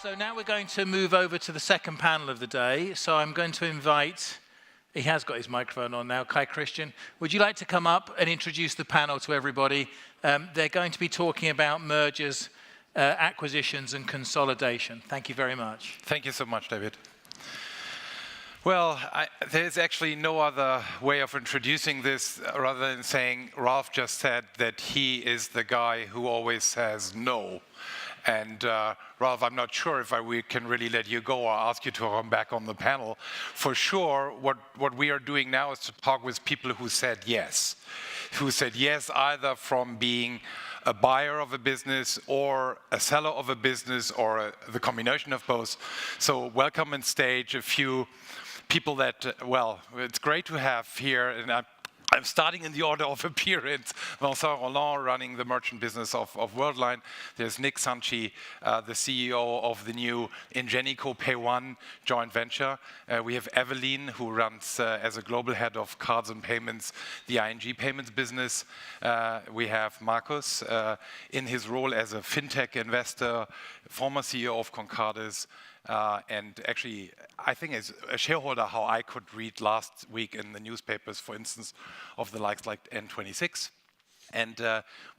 So now we're going to move over to the second panel of the day. So I'm going to invite, he has got his microphone on now, Kai Christian. Would you like to come up and introduce the panel to everybody? They're going to be talking about mergers, acquisitions and consolidation. Thank you very much. Thank you so much, David. Well, there's actually no other way of introducing this rather than saying Ralph just said that he is the guy who always says no. And Ralph, I'm not sure if we can really let you go or ask you to come back on the panel. For sure, what we are doing now is to talk with people who said yes either from being a buyer of a business or a seller of a business or the combination of both. So welcome on stage a few people that, well, it's great to have here. And I'm starting in the order of appearance. Vincent, Roland, running the merchant business of Worldline. There's Nick Sanchi, the CEO of the new Ingenico Pay1 joint venture. We have Evelien, who runs as a global head of cards and payments, the ING payments business. We have Markus in his role as a fintech investor, former CEO of Concardis. And actually, I think as a shareholder, how I could read last week in the newspapers, for instance, of the likes like N26. And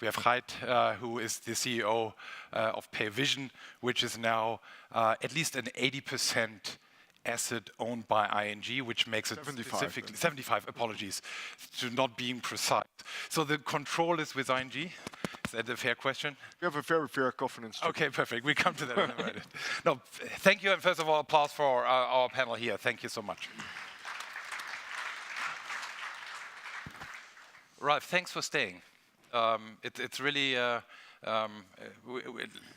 we have Gijs, who is the CEO of Payvision, which is now at least an 80% asset owned by ING, which makes it 75, apologies, to not being precise. So the control is with ING. Is that a fair question? We have a very fair confidence. Okay, perfect. We come to that in a minute. No, thank you, and first of all, applause for our panel here. Thank you so much. Ralph, thanks for staying. It's really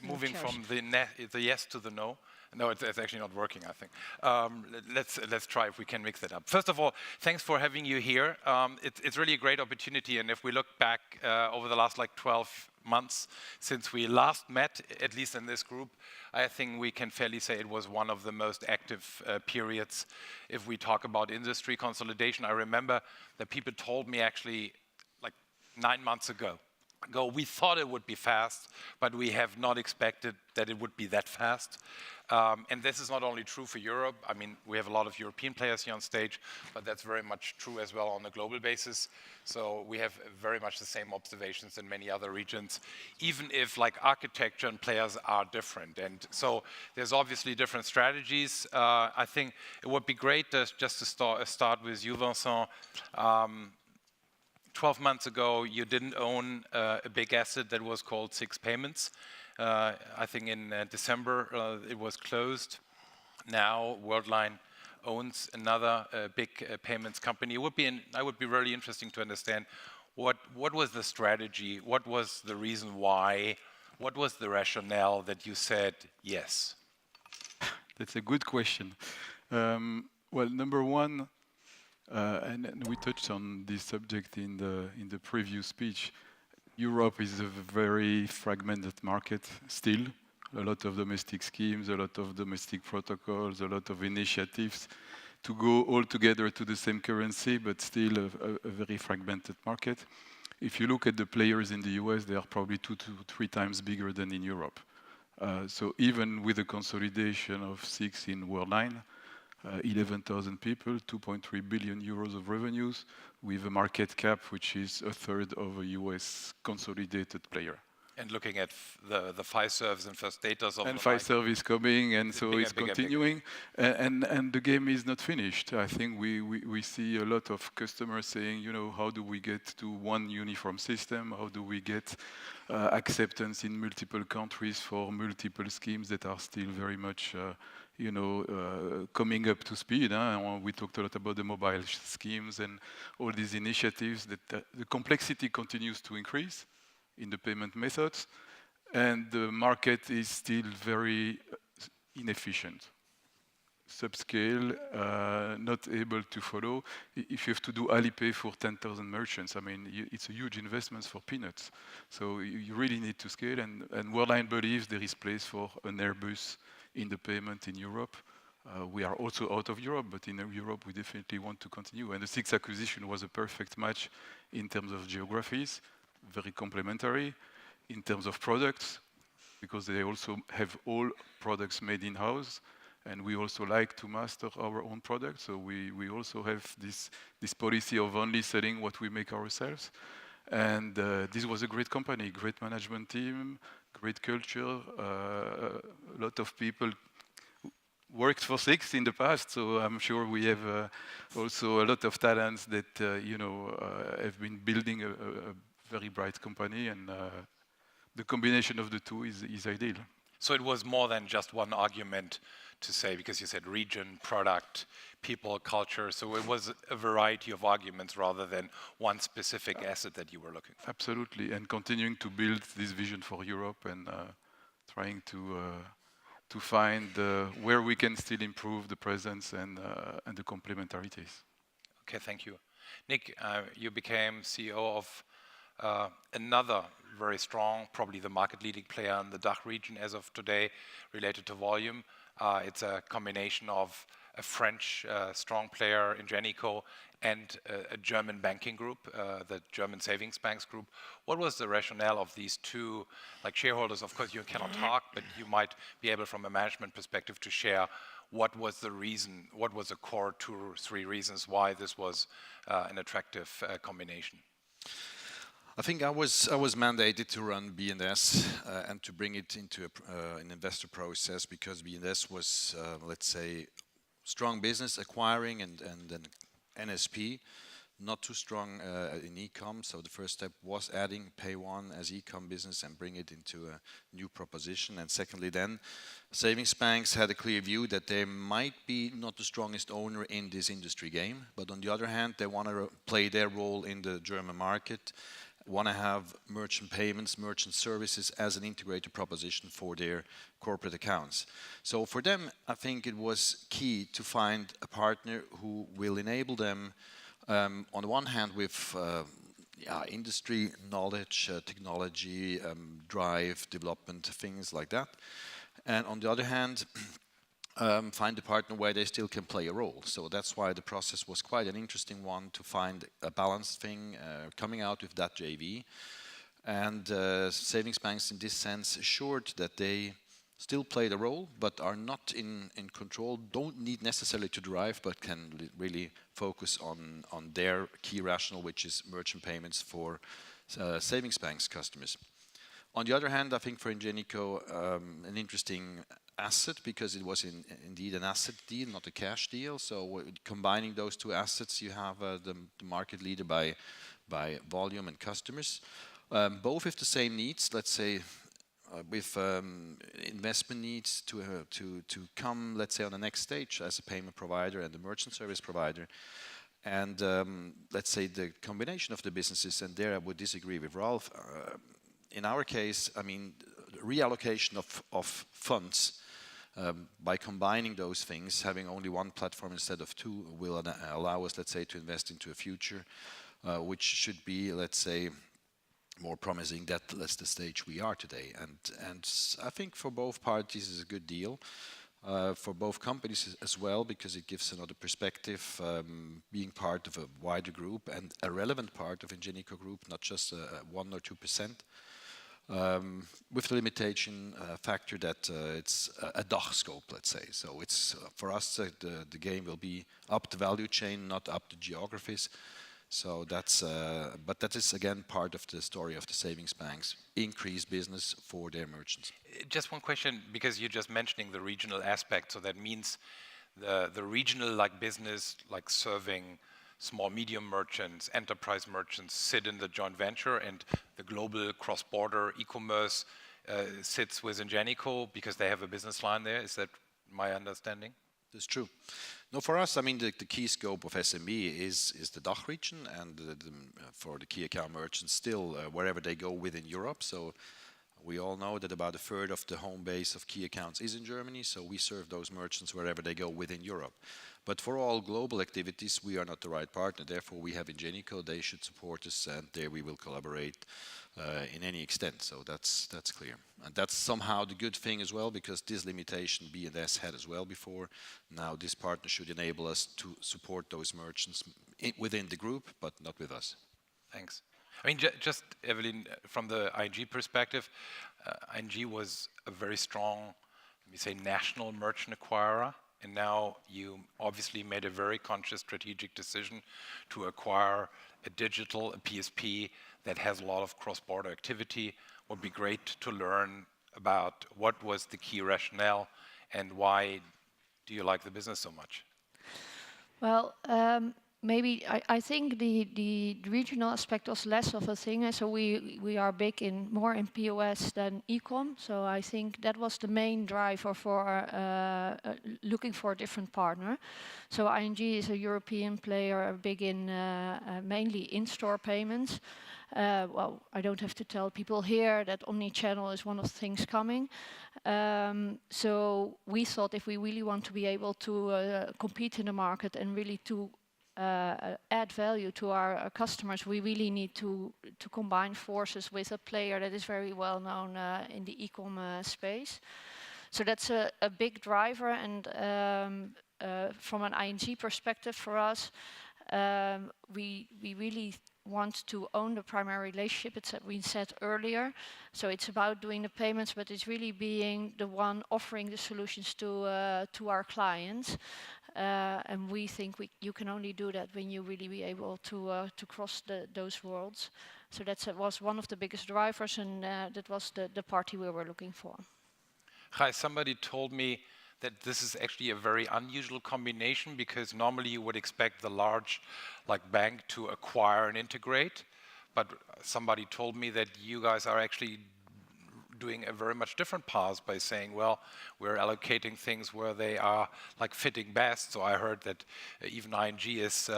moving from the yes to the no. No, it's actually not working, I think. Let's try if we can mix that up. First of all, thanks for having you here. It's really a great opportunity, and if we look back over the last 12 months since we last met, at least in this group, I think we can fairly say it was one of the most active periods if we talk about industry consolidation. I remember that people told me actually 9 months ago, we thought it would be fast, but we have not expected that it would be that fast. And this is not only true for Europe. I mean, we have a lot of European players here on stage, but that's very much true as well on a global basis. So we have very much the same observations in many other regions, even if architecture and players are different. And so there's obviously different strategies. I think it would be great just to start with you, Vincent. 12 months ago, you didn't own a big asset that was called Six Payments. I think in December it was closed. Now Worldline owns another big payments company. I would be really interesting to understand what was the strategy, what was the reason why, what was the rationale that you said yes? That's a good question. Well, number one, and we touched on this subject in the previous speech. Europe is a very fragmented market still. A lot of domestic schemes, a lot of domestic protocols, a lot of initiatives to go all together to the same currency, but still a very fragmented market. If you look at the players in the US, they are probably 2 to 3 times bigger than in Europe. So even with the consolidation of Six in Worldline, 11,000 people, 2.3 billion euros of revenues, with a market cap which is a third of a US consolidated player. And looking at the Fiservs and First Datas of and Fiserv is coming, and so it's continuing. And the game is not finished. I think we see a lot of customers saying, how do we get to one uniform system? How do we get acceptance in multiple countries for multiple schemes that are still very much coming up to speed. We talked a lot about the mobile schemes and all these initiatives. That the complexity continues to increase in the payment methods, and the market is still very inefficient. Subscale, not able to follow. If you have to do Alipay for 10,000 merchants, I mean, it's a huge investment for peanuts. So you really need to scale, and Worldline believes there is place for an Airbus in the payment in Europe. We are also out of Europe, but in Europe we definitely want to continue. And the Six acquisition was a perfect match in terms of geographies, very complementary. In terms of products, because they also have all products made in-house, and we also like to master our own products. So we also have this policy of only selling what we make ourselves. And this was a great company, great management team, great culture. A lot of people worked for Six in the past, so I'm sure we have also a lot of talents that have been building a very bright company, and the combination of the two is ideal. So it was more than just one argument to say, because you said region, product, people, culture, so it was a variety of arguments rather than one specific asset that you were looking for. Absolutely, and continuing to build this vision for Europe and trying to find where we can still improve the presence and the complementarities. Okay, thank you. Nick, you became CEO of another very strong, probably the market-leading player in the DACH region as of today, related to volume. It's a combination of a French strong player, Ingenico, and a German banking group, the German Savings Banks Group. What was the rationale of these two, like shareholders? Of course, you cannot talk, but you might be able, from a management perspective, to share what was the reason, what was the core 2 or 3 reasons why this was an attractive combination? I think I was mandated to run B&S and to bring it into an investor process, because B&S was, let's say, strong business acquiring and an NSP, not too strong in e-com. So the first step was adding Pay1 as e-com business and bring it into a new proposition. And secondly, then savings banks had a clear view that they might be not the strongest owner in this industry game, but on the other hand, they want to play their role in the German market, want to have merchant payments, merchant services as an integrated proposition for their corporate accounts. So for them, I think it was key to find a partner who will enable them, on the one hand, with industry knowledge, technology, drive, development, things like that. And on the other hand, find a partner where they still can play a role. So that's why the process was quite an interesting one, to find a balanced thing coming out with that JV. And savings banks in this sense assured that they still play the role, but are not in control, don't need necessarily to drive, but can really focus on their key rationale, which is merchant payments for savings banks customers. On the other hand, I think for Ingenico, an interesting asset, because it was indeed an asset deal, not a cash deal. So combining those two assets, you have the market leader by volume and customers, both with the same needs, let's say, with investment needs to come, let's say, on the next stage as a payment provider and a merchant service provider. And let's say the combination of the businesses, and there I would disagree with Ralph. In our case, I mean, reallocation of funds by combining those things, having only one platform instead of two, will allow us, let's say, to invest into a future which should be, let's say, more promising. That's the stage we are today. And I think for both parties is a good deal. For both companies as well, because it gives another perspective, being part of a wider group and a relevant part of Ingenico Group, not just 1 or 2%. With the limitation factor that it's a DACH scope, let's say. So it's for us, the game will be up the value chain, not up the geographies. So that's, but that is again part of the story of the savings banks, increase business for their merchants. Just one question, because you're just mentioning the regional aspect. So that means the regional like business, like serving small, medium merchants, enterprise merchants sit in the joint venture, and the global cross-border e-commerce sits with Ingenico because they have a business line there. Is that my understanding? That's true. No, for us, I mean, the key scope of SME is the DACH region, and for the key account merchants still wherever they go within Europe. So we all know that about a third of the home base of key accounts is in Germany, so we serve those merchants wherever they go within Europe. But for all global activities, we are not the right partner. Therefore, we have Ingenico, they should support us, and there we will collaborate in any extent. So that's clear. And that's somehow the good thing as well, because this limitation B&S had as well before. Now this partner should enable us to support those merchants within the group, but not with us. Thanks. I mean, just Evelien, from the ING perspective, ING was a very strong, let me say, national merchant acquirer, and now you obviously made a very conscious strategic decision to acquire a digital, a PSP that has a lot of cross-border activity. Would be great to learn about what was the key rationale and why do you like the business so much? Well, maybe I think the regional aspect was less of a thing. So we are big more in POS than e-com. So I think that was the main driver for looking for a different partner. So ING is a European player, big in mainly in-store payments. Well, I don't have to tell people here that omni-channel is one of the things coming. So we thought if we really want to be able to compete in the market and really to add value to our customers, we really need to combine forces with a player that is very well known in the e-com space. So that's a big driver, and from an ING perspective for us, we really want to own the primary relationship. It's what we said earlier. So it's about doing the payments, but it's really being the one offering the solutions to our clients. And we think you can only do that when you really be able to cross those worlds. So that was one of the biggest drivers, and that was the party we were looking for. Gijs, somebody told me that this is actually a very unusual combination, because normally you would expect the large bank to acquire and integrate, but somebody told me that you guys are actually doing a very much different path by saying, well, we're allocating things where they are fitting best. So I heard that even ING is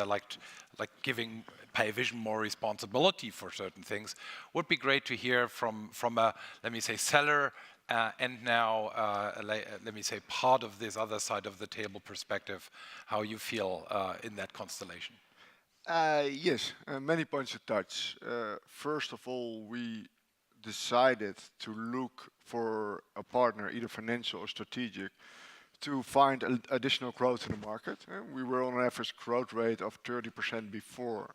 giving Payvision more responsibility for certain things. Would be great to hear from a, let me say, seller and now, let me say, part of this other side of the table perspective, how you feel in that constellation. Yes, many points to touch. First of all, we decided to look for a partner, either financial or strategic, to find additional growth in the market. We were on an average growth rate of 30% before,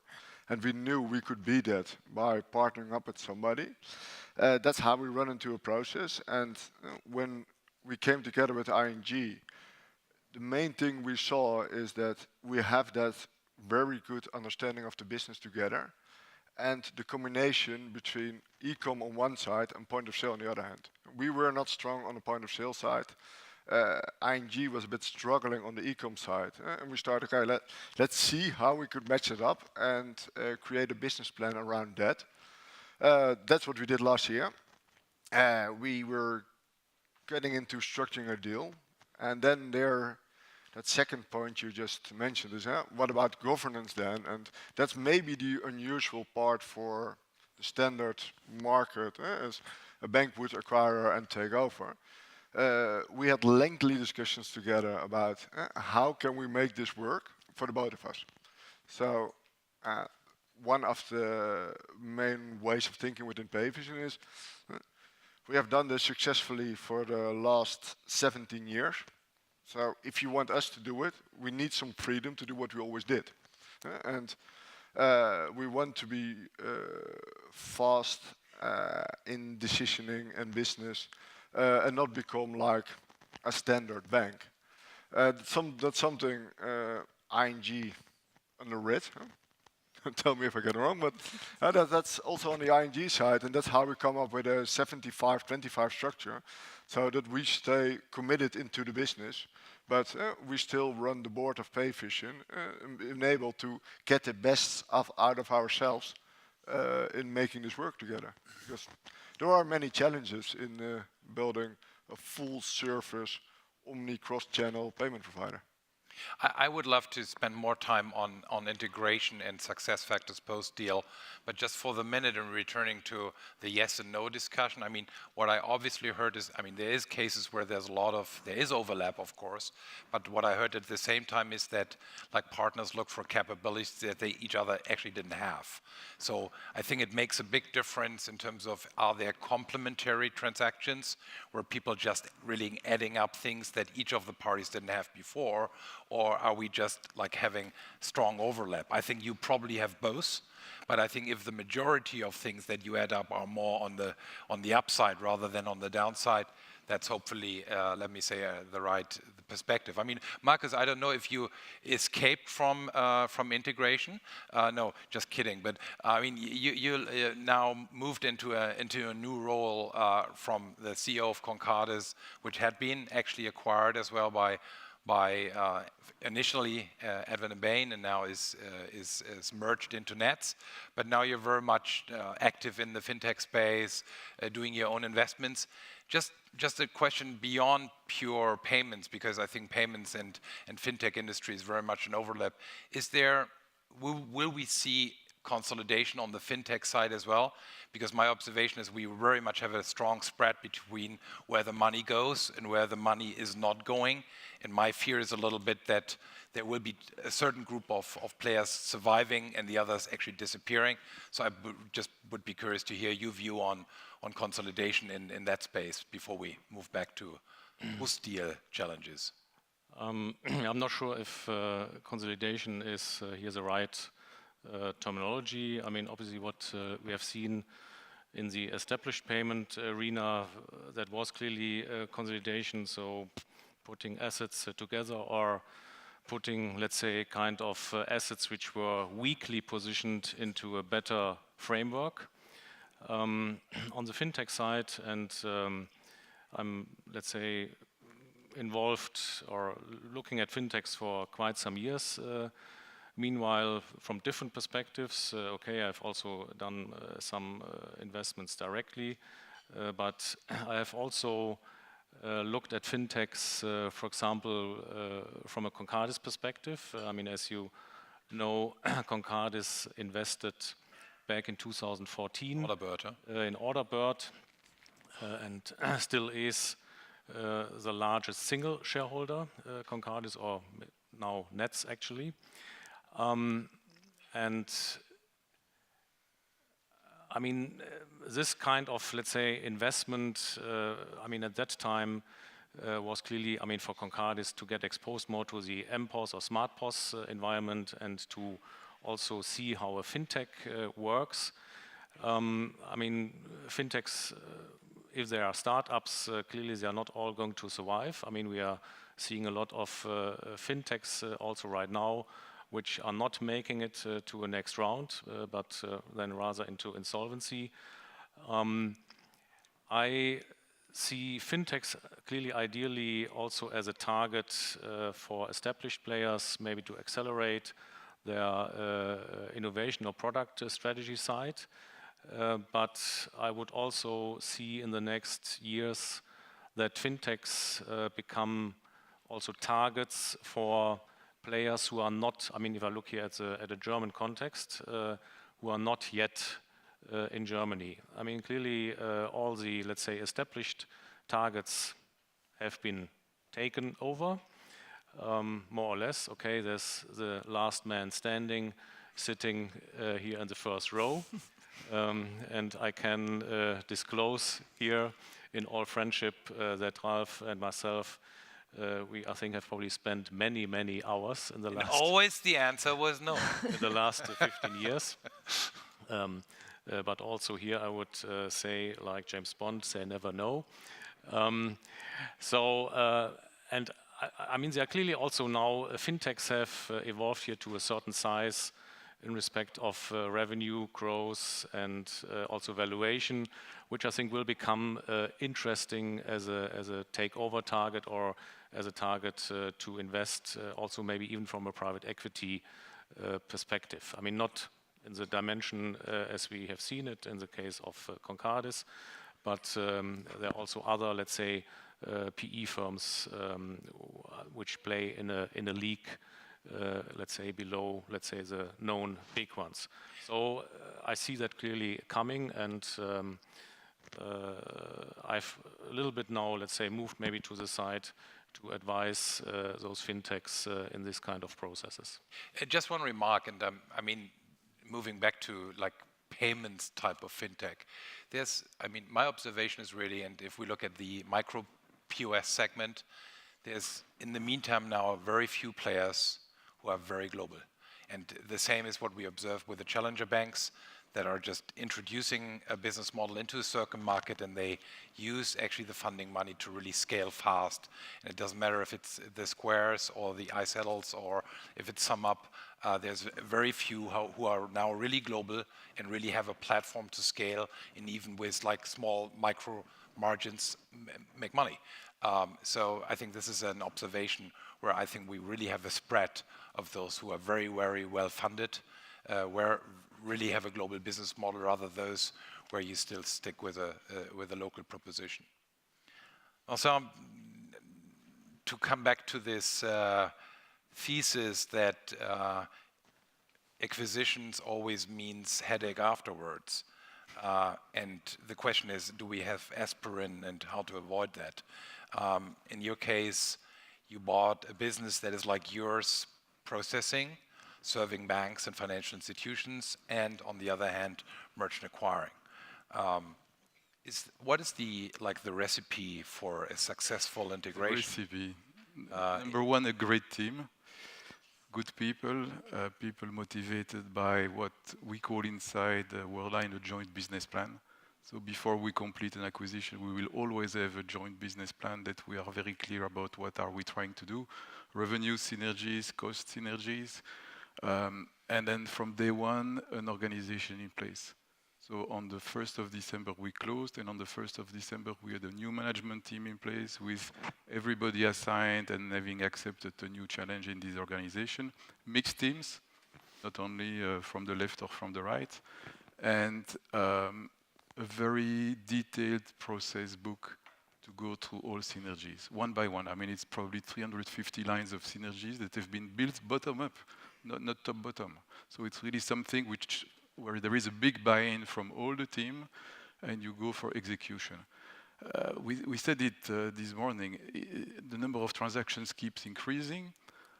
and we knew we could beat that by partnering up with somebody. That's how we run into a process, and when we came together with ING, the main thing we saw is that we have that very good understanding of the business together, and the combination between e-com on one side and point of sale on the other hand. We were not strong on the point of sale side. ING was a bit struggling on the e-com side, and we started, okay, let's see how we could match it up and create a business plan around that. That's what we did last year. We were getting into structuring a deal, and then that second point you just mentioned is, what about governance then? And that's maybe the unusual part for the standard market, as a bank would acquire and take over. We had lengthy discussions together about how can we make this work for the both of us. So one of the main ways of thinking within Payvision is we have done this successfully for the last 17 years. So if you want us to do it, we need some freedom to do what we always did. And we want to be fast in decisioning and business and not become like a standard bank. That's something ING underread. Tell me if I get it wrong, but that's also on the ING side, and that's how we come up with a 75-25 structure, so that we stay committed into the business, but we still run the board of Payvision, able to get the best out of ourselves in making this work together. Because there are many challenges in building a full service, omni cross-channel payment provider. I would love to spend more time on integration and success factors post-deal, but just for the minute and returning to the yes and no discussion, I mean, what I obviously heard is, I mean, there is cases where there is overlap, of course, but what I heard at the same time is that partners look for capabilities that they each other actually didn't have. So I think it makes a big difference in terms of, are there complementary transactions where people just really adding up things that each of the parties didn't have before, or are we just like having strong overlap? I think you probably have both, but I think if the majority of things that you add up are more on the upside rather than on the downside, that's hopefully, let me say, the right perspective. I mean, Marcus, I don't know if you escaped from integration. No, just kidding. But I mean, you now moved into a new role from the CEO of Concardis, which had been actually acquired as well by initially Advent & Bain, and now is merged into Nets. But now you're very much active in the fintech space, doing your own investments. Just a question beyond pure payments, because I think payments and fintech industry is very much an overlap. Will we see consolidation on the fintech side as well? Because my observation is we very much have a strong spread between where the money goes and where the money is not going. And my fear is a little bit that there will be a certain group of players surviving and the others actually disappearing. So I just would be curious to hear your view on consolidation in that space before we move back to post-deal challenges. I'm not sure if consolidation is here the right terminology. I mean, obviously what we have seen in the established payment arena, that was clearly consolidation, so putting assets together or putting, let's say, kind of assets which were weakly positioned into a better framework. On the fintech side, and I'm, let's say, involved or looking at fintechs for quite some years. Meanwhile, from different perspectives, okay, I've also done some investments directly, but I have also looked at fintechs, for example, from a Concardis perspective. I mean, as you know, Concardis invested back in 2014 in Orderbird, and still is the largest single shareholder, Concardis, or now Nets actually. And I mean, this kind of, let's say, investment, I mean, at that time was clearly, I mean, for Concardis to get exposed more to the MPOS or SmartPOS environment and to also see how a fintech works. I mean, fintechs, if there are startups, clearly they are not all going to survive. I mean, we are seeing a lot of fintechs also right now, which are not making it to a next round, but then rather into insolvency. I see fintechs clearly, ideally, also as a target for established players, maybe to accelerate their innovation or product strategy side. But I would also see in the next years that fintechs become also targets for players who are not, I mean, if I look here at a German context, who are not yet in Germany. I mean, clearly all the, let's say, established targets have been taken over, more or less. Okay, there's the last man standing, sitting here in the first row. And I can disclose here in all friendship that Ralf and myself, we, I think, have probably spent many, many hours in the last... Always the answer was no. in the last 15 years. But also here I would say, like James Bond, say never no. And I mean, there are clearly also now, fintechs have evolved here to a certain size in respect of revenue growth and also valuation, which I think will become interesting as a takeover target or as a target to invest also maybe even from a private equity perspective. I mean, not in the dimension as we have seen it in the case of Concardis, but there are also other, let's say, PE firms which play in a league, let's say, below, let's say, the known big ones. So I see that clearly coming, and I've a little bit now, let's say, moved maybe to the side to advise those fintechs in this kind of processes. Just one remark, and I mean, moving back to like payments type of fintech, I mean, my observation is really, and if we look at the micro POS segment, there's in the meantime now very few players who are very global. And the same is what we observe with the challenger banks that are just introducing a business model into a certain market, and they use actually the funding money to really scale fast. And it doesn't matter if it's the Squares or the iSettles or if it's SumUp. There's very few who are now really global and really have a platform to scale, and even with like small micro margins make money. So I think this is an observation where I think we really have a spread of those who are very, very well funded, where really have a global business model, rather those where you still stick with a local proposition. Also, to come back to this thesis that acquisitions always means headache afterwards. And the question is, do we have aspirin and how to avoid that? In your case, you bought a business that is like yours, processing, serving banks and financial institutions, and on the other hand, merchant acquiring. What is the recipe for a successful integration? Recipe. Number one, a great team, good people, people motivated by what we call inside Worldline a joint business plan. So before we complete an acquisition, we will always have a joint business plan that we are very clear about what are we trying to do, revenue synergies, cost synergies, and then from day one, an organization in place. So on the 1st of December, we closed, and on the 1st of December, we had a new management team in place with everybody assigned and having accepted a new challenge in this organization. Mixed teams, not only from the left or from the right, and a very detailed process book to go through all synergies, one by one. I mean, it's probably 350 lines of synergies that have been built bottom up, not top bottom. So it's really something where there is a big buy-in from all the team, and you go for execution. We said it this morning, the number of transactions keeps increasing,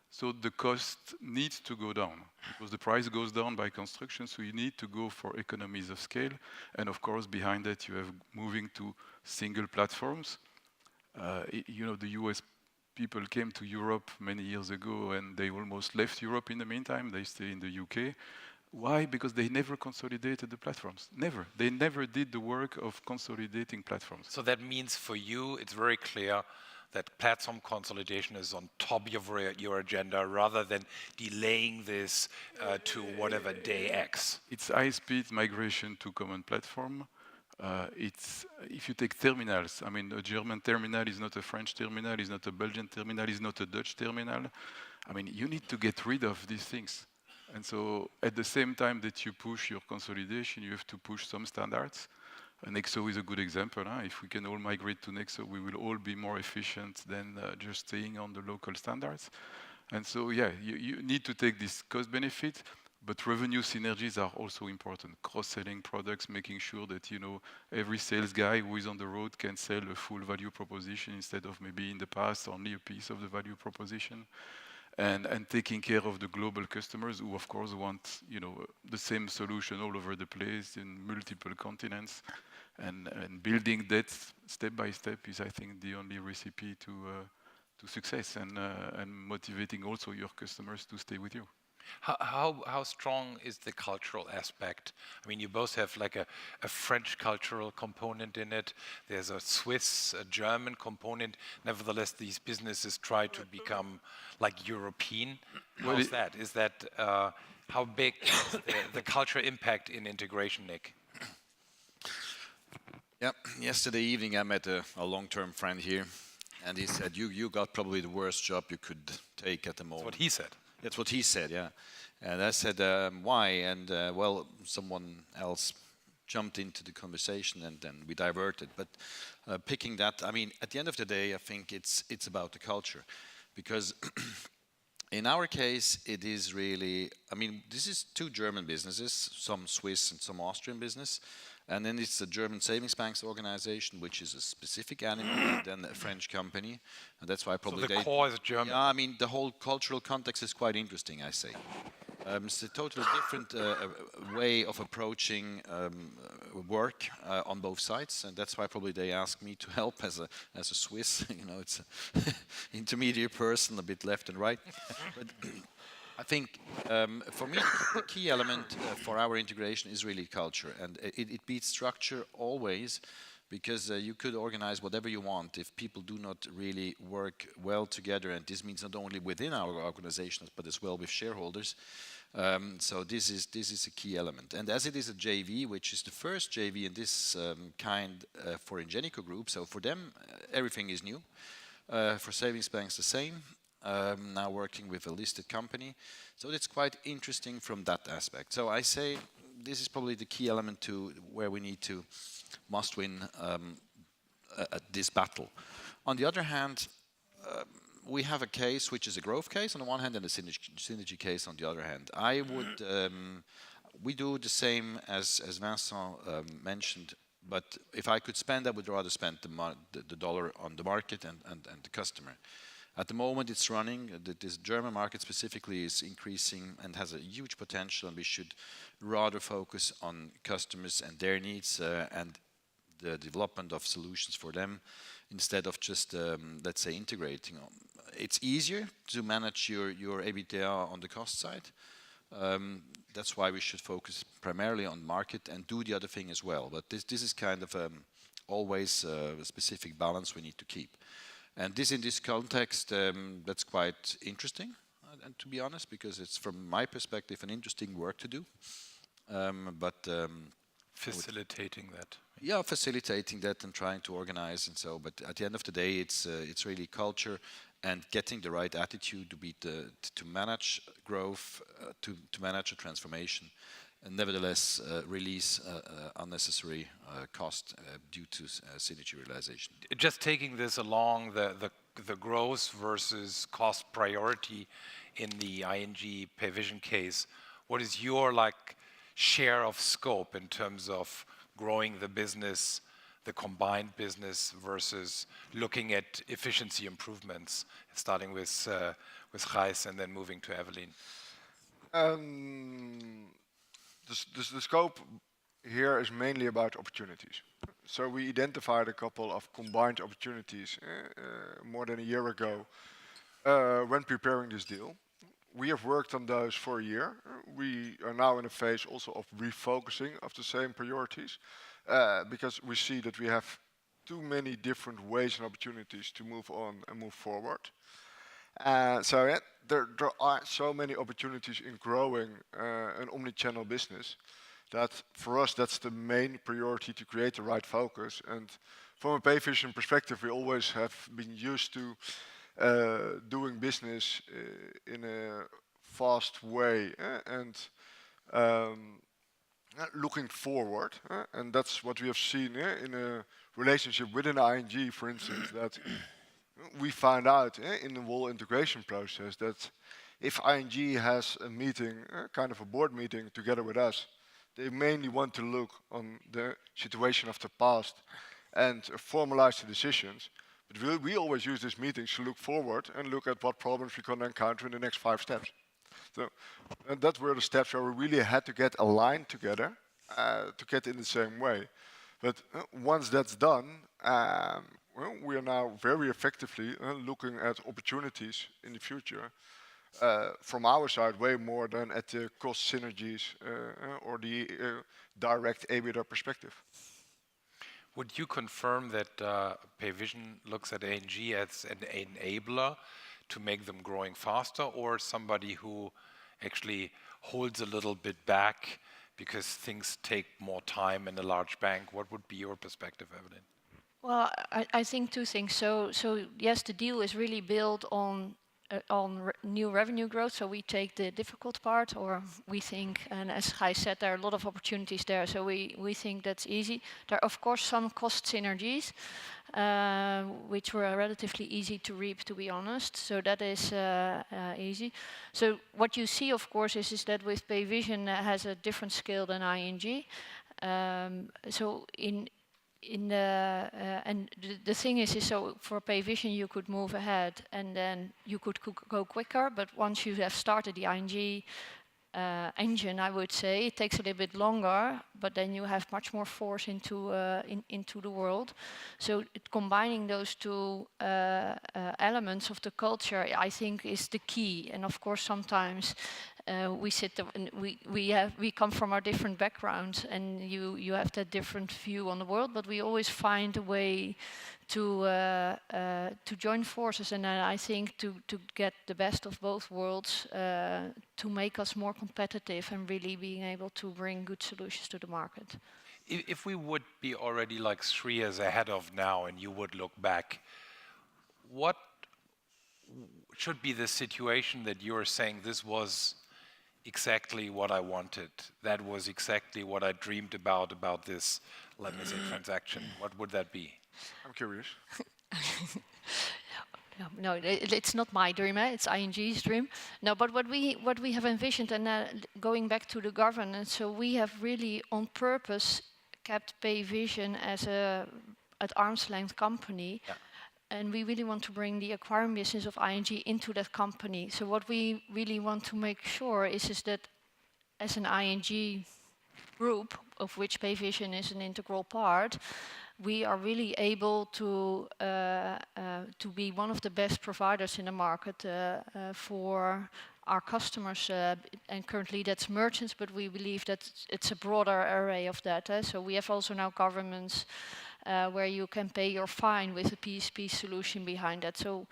so the cost needs to go down, because the price goes down by construction, so you need to go for economies of scale, and of course behind that you have moving to single platforms. You know, the US people came to Europe many years ago, and they almost left Europe in the meantime, they stay in the UK. Why? Because they never consolidated the platforms. Never. They never did the work of consolidating platforms. So that means for you, it's very clear that platform consolidation is on top of your agenda rather than delaying this to whatever day X. It's high-speed migration to common platform. If you take terminals, I mean, a German terminal is not a French terminal, is not a Belgian terminal, is not a Dutch terminal. I mean, you need to get rid of these things. And so at the same time that you push your consolidation, you have to push some standards. Nexo is a good example. If we can all migrate to Nexo, we will all be more efficient than just staying on the local standards. And so, yeah, you need to take this cost benefit, but revenue synergies are also important. Cross-selling products, making sure that, you know, every sales guy who is on the road can sell a full value proposition instead of maybe in the past only a piece of the value proposition. And taking care of the global customers who, of course, want, you know, the same solution all over the place in multiple continents. And building that step by step is, I think, the only recipe to success, and motivating also your customers to stay with you. How strong is the cultural aspect? I mean, you both have like a French cultural component in it. There's a Swiss, a German component. Nevertheless, these businesses try to become like European. How's that? Is that how big is the cultural impact in integration, Nick? Yeah, yesterday evening I met a long-term friend here, and he said, you got probably the worst job you could take at the moment. That's what he said. That's what he said, yeah. And I said, why? And well, someone else jumped into the conversation, and then we diverted. But picking that, I mean, at the end of the day, I think it's about the culture. Because in our case, it is really, I mean, this is two German businesses, some Swiss and some Austrian business. And then it's the German Savings Banks organization, which is a specific animal, and then a French company. And that's why probably so the core is German. Yeah, I mean, the whole cultural context is quite interesting, I say. It's a totally different way of approaching work on both sides, and that's why probably they ask me to help as a Swiss. You know, it's an intermediate person, a bit left and right. But I think for me, the key element for our integration is really culture, and it beats structure always. Because you could organize whatever you want if people do not really work well together, and this means not only within our organizations but as well with shareholders. So this is a key element, and as it is a JV, which is the first JV in this kind for Ingenico Group, so for them everything is new. For savings banks the same. Now working with a listed company, so it's quite interesting from that aspect. So I say this is probably the key element to where we need to must win this battle. On the other hand, we have a case which is a growth case on the one hand and a synergy case on the other hand. I would, we do the same as Vincent mentioned, but if I could spend, I would rather spend the dollar on the market and the customer. At the moment it's running, this German market specifically is increasing and has a huge potential, and we should rather focus on customers and their needs and the development of solutions for them instead of just, let's say, integrating. It's easier to manage your EBITDA on the cost side. That's why we should focus primarily on market and do the other thing as well. But this is kind of always a specific balance we need to keep. And this in this context, that's quite interesting, and to be honest, because it's from my perspective an interesting work to do. Facilitating that. Yeah, facilitating that and trying to organize and so. But at the end of the day, it's really culture and getting the right attitude to manage growth, to manage a transformation, and nevertheless release unnecessary cost due to synergy realization. Just taking this along, the growth versus cost priority in the ING Payvision case, what is your share of scope in terms of growing the business, the combined business, versus looking at efficiency improvements, starting with Gijs and then moving to Evelien? The scope here is mainly about opportunities. So we identified a couple of combined opportunities more than a year ago when preparing this deal. We have worked on those for a year. We are now in a phase also of refocusing of the same priorities because we see that we have too many different ways and opportunities to move on and move forward. There are so many opportunities in growing an omni-channel business that for us that's the main priority, to create the right focus. And from a Payvision perspective, we always have been used to doing business in a fast way and looking forward. And that's what we have seen in a relationship within ING, for instance, that we find out in the whole integration process that if ING has a meeting, kind of a board meeting together with us, they mainly want to look on the situation of the past and formalize the decisions. But we always use these meetings to look forward and look at what problems we're going to encounter in the next 5 steps. So, and that were the steps where we really had to get aligned together to get in the same way. But once that's done, we are now very effectively looking at opportunities in the future from our side, way more than at the cost synergies or the direct EBITDA perspective. Would you confirm that Payvision looks at ING as an enabler to make them growing faster, or somebody who actually holds a little bit back because things take more time in a large bank? What would be your perspective, Evelien? Well, I think 2 things. So yes, the deal is really built on new revenue growth. So we take the difficult part, or we think, and as Gijs said, there are a lot of opportunities there. So we think that's easy. There are of course some cost synergies, which were relatively easy to reap, to be honest. So that is easy. So what you see, of course, is that with Payvision has a different scale than ING. So and the thing is so for Payvision you could move ahead and then you could go quicker, but once you have started the ING engine, I would say. It takes a little bit longer, but then you have much more force into into the world. So combining those two elements of the culture, I think, is the key. And of course, sometimes we come from our different backgrounds, and you have that different view on the world. But we always find a way to join forces, and I think to get the best of both worlds, to make us more competitive and really being able to bring good solutions to the market. If we would be already like 3 years ahead of now and you would look back, what should be the situation that you're saying this was exactly what I wanted, that was exactly what I dreamed about this, let me say, transaction? What would that be? I'm curious. No, it's not my dream. It's ING's dream. No, but what we have envisioned, and going back to the governance, so we have really on purpose kept Payvision as an arm's length company. Yeah. And we really want to bring the acquiring business of ING into that company. So what we really want to make sure is that as an ING group, of which Payvision is an integral part, we are really able to be one of the best providers in the market for our customers, and currently that's merchants, but we believe that it's a broader array of that. So we have also now governments where you can pay your fine with a PSP solution behind that. So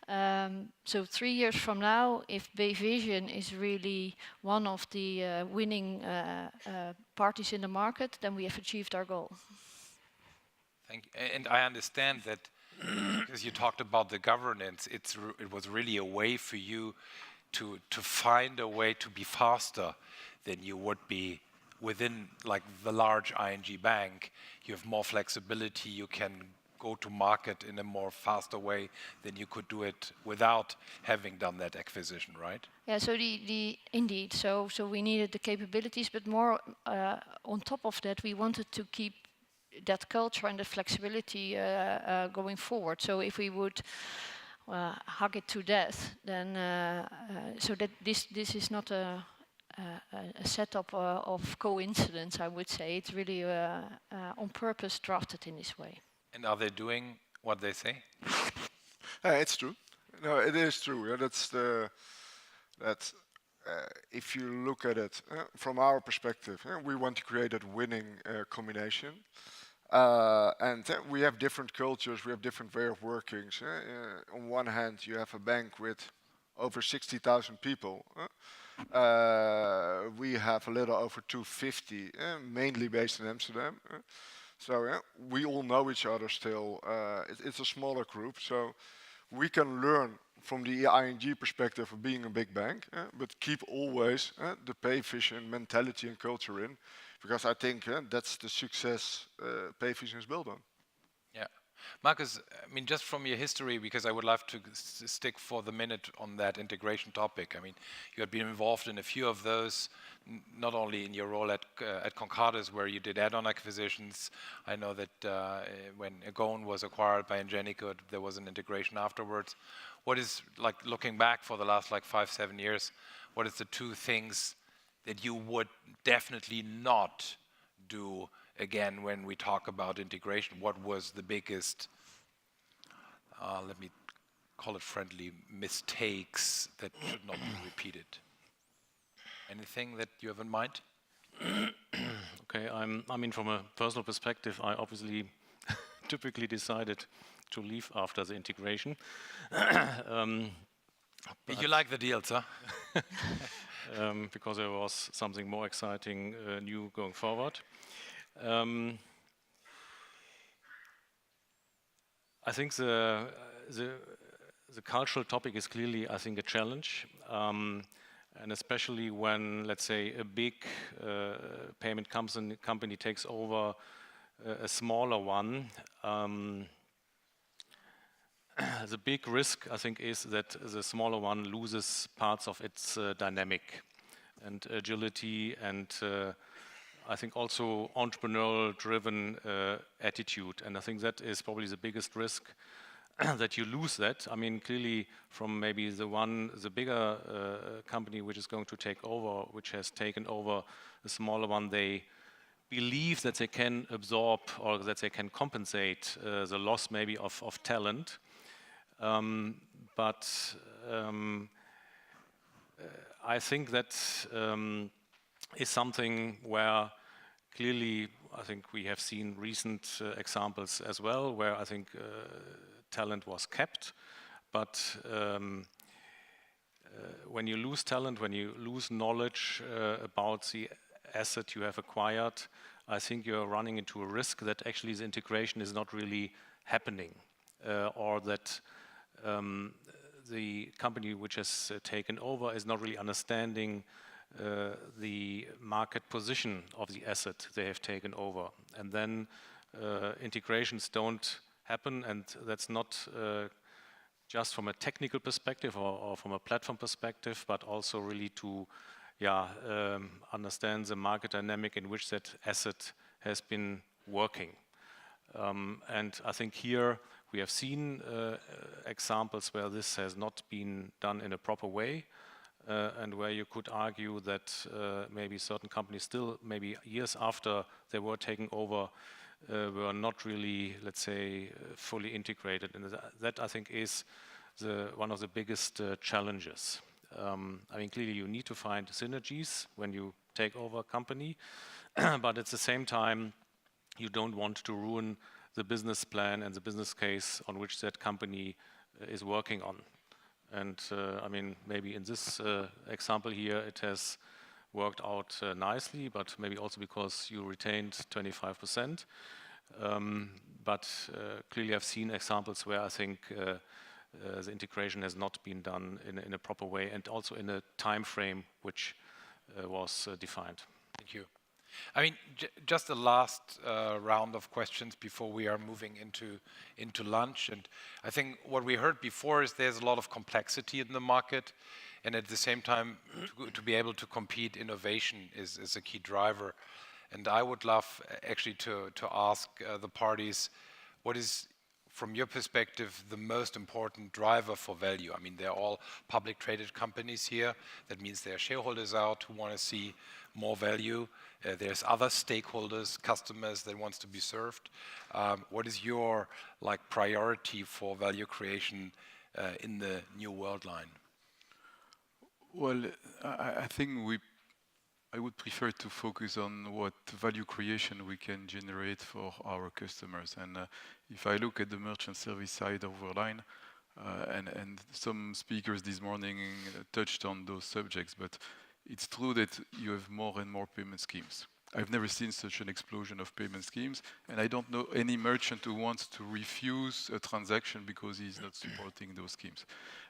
3 years from now, if Payvision is really one of the winning parties in the market, then we have achieved our goal. Thank you. And I understand that because you talked about the governance, it was really a way for you to find a way to be faster than you would be within like the large ING bank. You have more flexibility, you can go to market in a more faster way than you could do it without having done that acquisition, right? Yeah, so indeed, so we needed the capabilities, but more on top of that, we wanted to keep that culture and the flexibility going forward. So if we would hug it to death, then so that this is not a setup of coincidence, I would say. It's really on purpose drafted in this way. And are they doing what they say? It's true. No, it is true. Yeah, that's if you look at it from our perspective, we want to create that winning combination. And we have different cultures, we have different way of working. On one hand, you have a bank with over 60,000 people. We have a little over 250, mainly based in Amsterdam. So we all know each other still. It's a smaller group, so we can learn from the ING perspective of being a big bank, but keep always the Payvision mentality and culture in, because I think that's the success Payvision is built on. Yeah. Marcus, I mean, just from your history, because I would love to stick for the minute on that integration topic. I mean, you had been involved in a few of those, not only in your role at Concardis, where you did add-on acquisitions. I know that when Agon was acquired by Ingenico, there was an integration afterwards. What is, like, looking back for the last, like, 5-7 years, what is the 2 things that you would definitely not do again when we talk about integration? What was the biggest, let me call it friendly, mistakes that should not be repeated? Anything that you have in mind? Okay, I mean, from a personal perspective, I obviously typically decided to leave after the integration. You like the deals, huh? Because there was something more exciting, new going forward. I think the cultural topic is clearly, I think, a challenge, and especially when, let's say, a big payment company takes over a smaller one. The big risk, I think, is that the smaller one loses parts of its dynamic and agility, and I think also entrepreneurial-driven attitude. And I think that is probably the biggest risk. that you lose that. I mean, clearly from maybe the bigger company which is going to take over, which has taken over the smaller one, they believe that they can absorb or that they can compensate the loss maybe of talent. But I think that is something where clearly I think we have seen recent examples as well, where I think talent was kept. But when you lose talent, when you lose knowledge about the asset you have acquired, I think you're running into a risk that actually the integration is not really happening, or that the company which has taken over is not really understanding the market position of the asset they have taken over. And then integrations don't happen, and that's not just from a technical perspective or from a platform perspective, but also really to understand the market dynamic in which that asset has been working. And I think here we have seen examples where this has not been done in a proper way, and where you could argue that maybe certain companies still, maybe years after they were taken over, were not really, let's say, fully integrated. And that I think is one of the biggest challenges. I mean, clearly you need to find synergies when you take over a company, but at the same time, you don't want to ruin the business plan and the business case on which that company is working on. And I mean, maybe in this example here, it has worked out nicely, but maybe also because you retained 25%. But clearly I've seen examples where I think the integration has not been done in a proper way, and also in a time frame which was defined. Thank you. I mean, just the last round of questions before we are moving into lunch. And I think what we heard before is there's a lot of complexity in the market, and at the same time, to be able to compete, innovation is a key driver. And I would love actually to ask the parties, what is, from your perspective, the most important driver for value? I mean, they're all public traded companies here. That means there are shareholders out who want to see more value. There's other stakeholders, customers that wants to be served. What is your priority for value creation in the new Worldline? Well, I think I would prefer to focus on what value creation we can generate for our customers. And if I look at the merchant service side of Worldline, and some speakers this morning touched on those subjects, but it's true that you have more and more payment schemes. I've never seen such an explosion of payment schemes, and I don't know any merchant who wants to refuse a transaction because he's not supporting those schemes.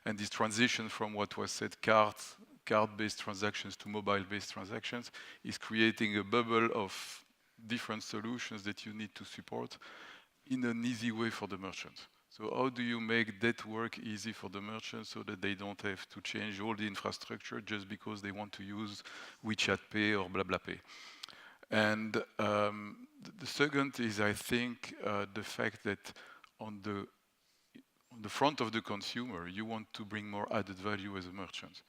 And this transition from what was said, card-based transactions to mobile-based transactions, is creating a bubble of different solutions that you need to support in an easy way for the merchant. So how do you make that work easy for the merchant so that they don't have to change all the infrastructure just because they want to use WeChat Pay or blah blah pay? And the second is, I think, the fact that on the front of the consumer, you want to bring more added value as a merchant.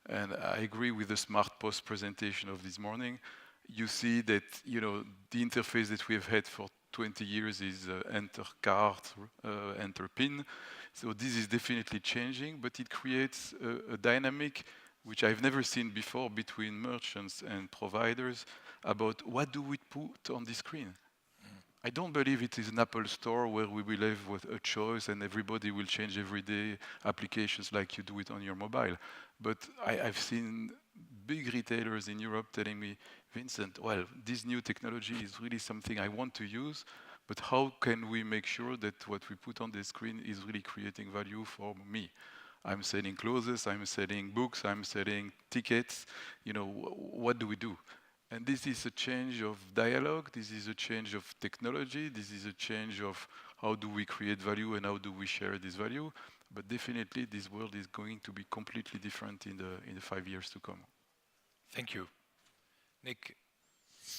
And I agree with the Smart Post presentation of this morning. You see that, you know, the interface that we have had for 20 years is enter card, enter PIN. So this is definitely changing, but it creates a dynamic which I've never seen before between merchants and providers about what do we put on the screen. I don't believe it is an Apple store where we will have a choice and everybody will change every day applications like you do it on your mobile. But I've seen big retailers in Europe telling me, Vincent, well, this new technology is really something I want to use, but how can we make sure that what we put on the screen is really creating value for me? I'm selling clothes, I'm selling books, I'm selling tickets, you know, what do we do? And this is a change of dialogue, this is a change of technology, this is a change of how do we create value and how do we share this value. But definitely this world is going to be completely different in the 5 years to come. Thank you. Nick?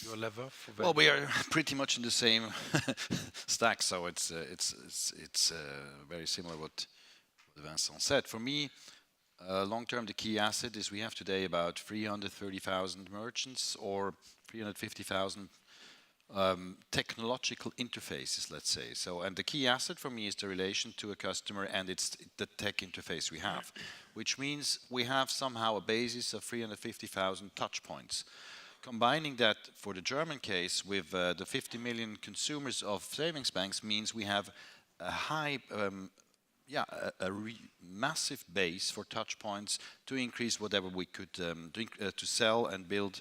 your lever for Well, we are pretty much in the same stack, so it's very similar what Vincent said. For me, long term, the key asset is we have today about 330,000 merchants or 350,000 technological interfaces, let's say. So, and the key asset for me is the relation to a customer, and it's the tech interface we have, which means we have somehow a basis of 350,000 touch points. Combining that for the German case with the 50 million consumers of savings banks means we have a high, massive base for touch points to increase whatever we could to sell and build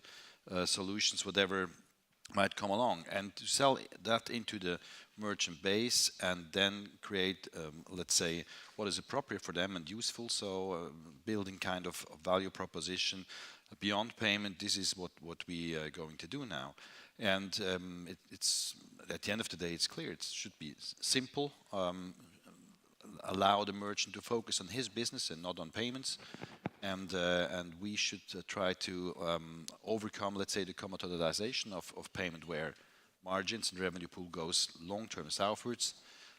solutions, whatever might come along, and to sell that into the merchant base and then create, let's say, what is appropriate for them and useful. So building kind of a value proposition beyond payment. This is what we are going to do now. And it's at the end of the day, it's clear. It should be simple, allow the merchant to focus on his business and not on payments. And we should try to overcome, let's say, the commoditization of payment, where margins and revenue pool goes long-term southwards,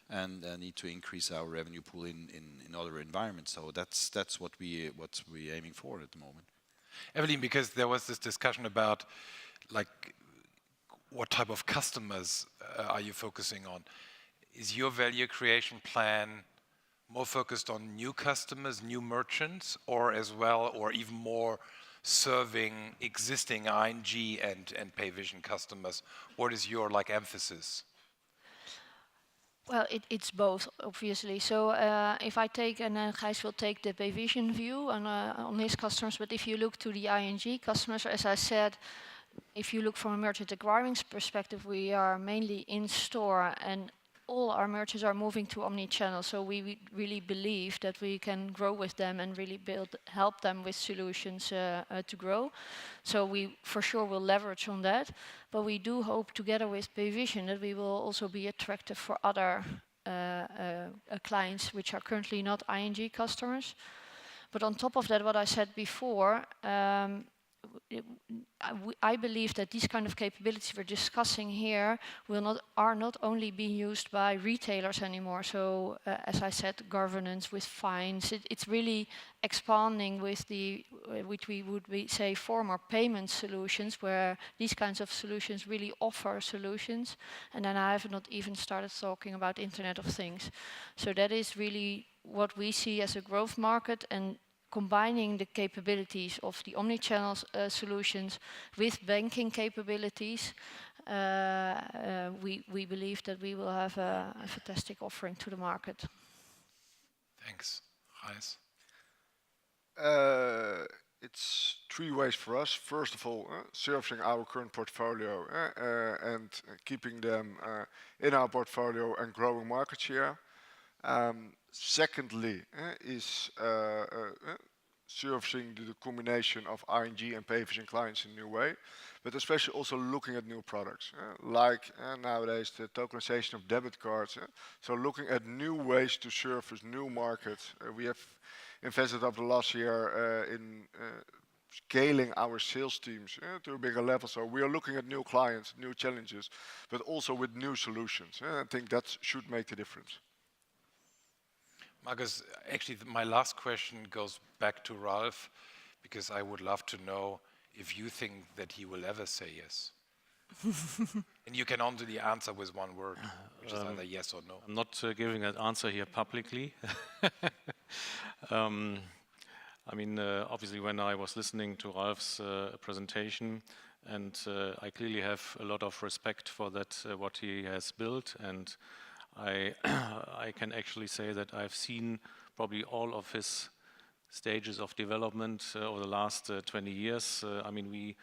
and need to increase our revenue pool in other environments. So that's what we're aiming for at the moment. Evelien, because there was this discussion about like what type of customers are you focusing on? Is your value creation plan more focused on new customers, new merchants, or as well, or even more serving existing ING and Payvision customers? What is your like emphasis? Well, it's both, obviously. So if I take, and Gijs will take the Payvision view on his customers, but if you look to the ING customers, as I said, if you look from a merchant acquiring perspective, we are mainly in store, and all our merchants are moving to omni-channel. So we really believe that we can grow with them and really help them with solutions to grow. So we for sure will leverage on that. But we do hope together with Payvision that we will also be attractive for other clients which are currently not ING customers. But on top of that, what I said before, I believe that these kind of capabilities we're discussing here are not only being used by retailers anymore. So, as I said, governance with fines. It's really expanding with which we would say former payment solutions, where these kinds of solutions really offer solutions. And then I have not even started talking about Internet of Things. So that is really what we see as a growth market, and combining the capabilities of the omnichannel solutions with banking capabilities, we believe that we will have a fantastic offering to the market. Thanks. Gijs? It's three ways for us. First of all, servicing our current portfolio and keeping them in our portfolio and growing market share. Secondly, is servicing the combination of ING and Payvision clients in a new way, but especially also looking at new products, like nowadays the tokenization of debit cards. So looking at new ways to service new markets. We have invested over the last year in scaling our sales teams to a bigger level. So we are looking at new clients, new challenges, but also with new solutions. I think that should make the difference. Marcus, actually my last question goes back to Ralph, because I would love to know if you think that he will ever say yes. And you can only answer with one word, which is either yes or no. I'm not giving an answer here publicly. I mean, obviously when I was listening to Ralph's presentation, and I clearly have a lot of respect for that, what he has built, and I can actually say that I've seen probably all of his stages of development over the last 20 years. I mean, we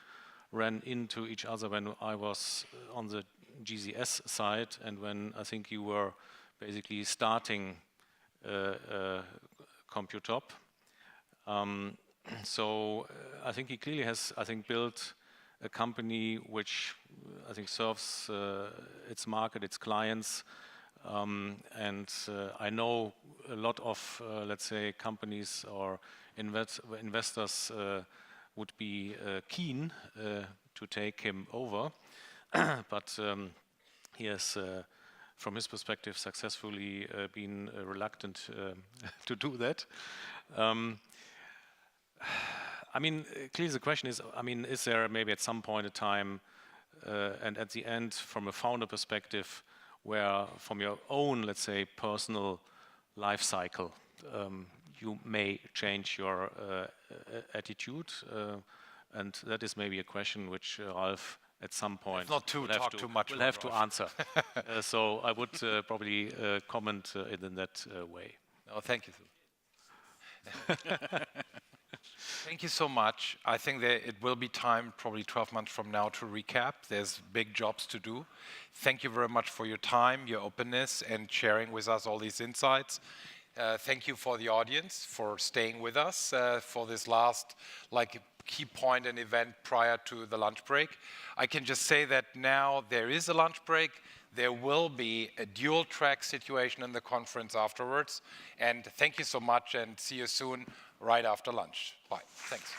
ran into each other when I was on the GZS side, and when I think you were basically starting Computop. So I think he clearly has, built a company which I think serves its market, its clients. And I know a lot of, let's say, companies or investors would be keen to take him over, but he has, from his perspective, successfully been reluctant to do that. I mean, clearly the question is, I mean, is there maybe at some point in time, and at the end, from a founder perspective, where from your own, let's say, personal life cycle, you may change your attitude, and that is maybe a question which Ralf at some point not to talk too much will have to answer. So I would probably comment in that way. Oh, thank you. Thank you so much. I think that it will be time, probably 12 months from now, to recap. There's big jobs to do. Thank you very much for your time, your openness, and sharing with us all these insights. Thank you for the audience for staying with us for this last key point and event prior to the lunch break. I can just say that now there is a lunch break. There will be a dual track situation in the conference afterwards. And thank you so much, and see you soon right after lunch. Bye. Thanks.